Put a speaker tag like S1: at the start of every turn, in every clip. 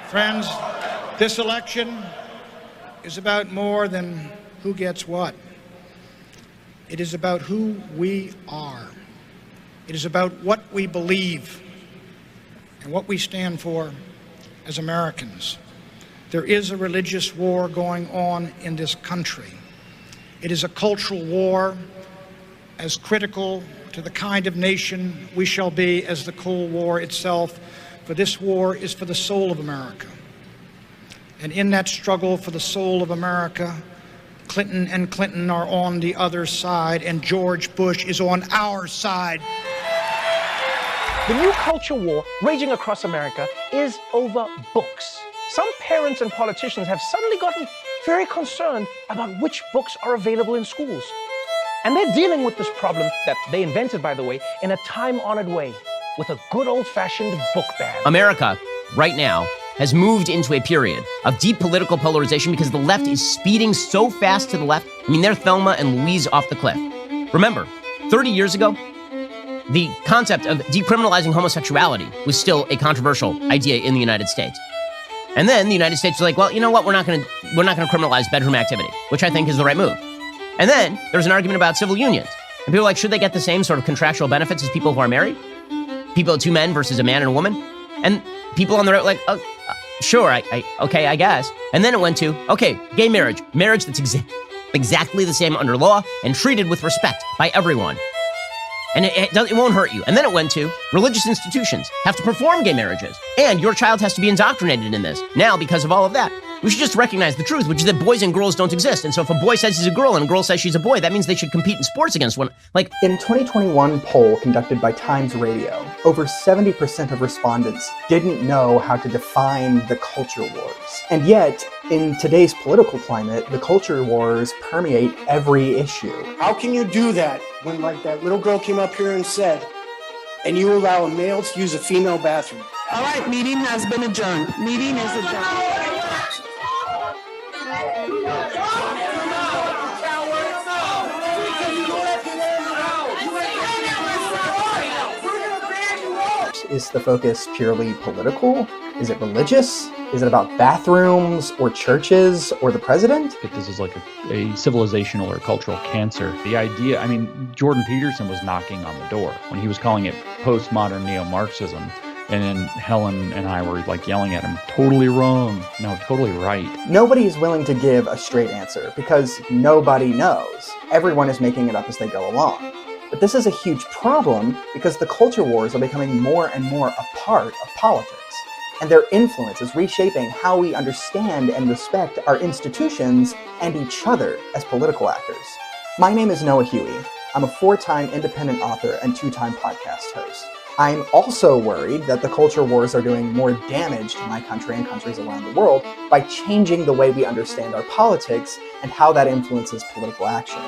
S1: Friends, this election is about more than who gets what. It is about who we are. It is about what we believe and what we stand for as Americans. There is a religious war going on in this country. It is a cultural war as critical to the kind of nation we shall be as the Cold War itself, for this war is for the soul of America. And in that struggle for the soul of America, Clinton and Clinton are on the other side, and George Bush is on our side.
S2: The new culture war raging across America is over books. Some parents and politicians have suddenly gotten very concerned about which books are available in schools. And they're dealing with this problem that they invented, by the way, in a time-honored way, with a good old-fashioned book ban.
S3: America, right now, has moved into a period of deep political polarization because the left is speeding so fast to the left. I mean, they're Thelma and Louise off the cliff. Remember, 30 years ago, the concept of decriminalizing homosexuality was still a controversial idea in the United States. And then the United States was like, well, you know what? We're not going to criminalize bedroom activity, which I think is the right move. And then there's an argument about civil unions. And people are like, should they get the same sort of contractual benefits as people who are married? People, two men versus a man and a woman? And people on the right like, oh, sure, okay, I guess. And then it went to, okay, gay marriage that's exactly the same under law and treated with respect by everyone. And it won't hurt you. And then it went to religious institutions have to perform gay marriages. And your child has to be indoctrinated in this. Now, because of all of that, we should just recognize the truth, which is that boys and girls don't exist. And so if a boy says he's a girl and a girl says she's a boy, that means they should compete in sports against one. Like,
S4: in a 2021 poll conducted by Times Radio, over 70% of respondents didn't know how to define the culture wars. And yet, in today's political climate, the culture wars permeate every issue.
S5: How can you do that when, like that little girl came up here and said, and you allow a male to use a female bathroom?
S6: All right, meeting has been adjourned. Meeting is adjourned.
S4: Is the focus purely political? Is it religious? Is it about bathrooms or churches or the president?
S7: This is like a civilizational or cultural cancer. The idea, I mean, Jordan Peterson was knocking on the door when he was calling it postmodern neo-Marxism. And then Helen and I were like yelling at him, totally wrong. No, totally right.
S4: Nobody is willing to give a straight answer because nobody knows. Everyone is making it up as they go along. But this is a huge problem because the culture wars are becoming more and more a part of politics. And their influence is reshaping how we understand and respect our institutions and each other as political actors. My name is Noah Huey. I'm a 4-time independent author and 2-time podcast host. I'm also worried that the culture wars are doing more damage to my country and countries around the world by changing the way we understand our politics and how that influences political action.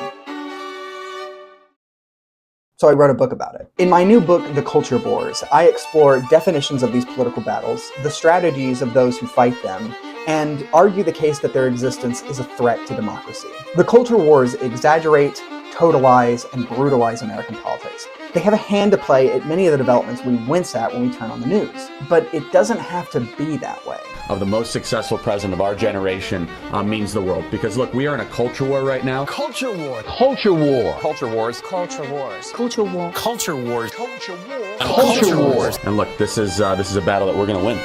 S4: So I wrote a book about it. In my new book, The Culture Wars, I explore definitions of these political battles, the strategies of those who fight them, and argue the case that their existence is a threat to democracy. The culture wars exaggerate, totalize, and brutalize American politics. They have a hand to play at many of the developments we wince at when we turn on the news. But it doesn't have to be that way.
S8: Of the most successful president of our generation means the world. Because look, we are in a culture war right now.
S5: Culture war.
S8: Culture war.
S3: culture wars.
S6: Culture wars. Culture war.
S5: Culture wars. Culture war.
S8: Culture wars. And look, this is a battle that we're going to win.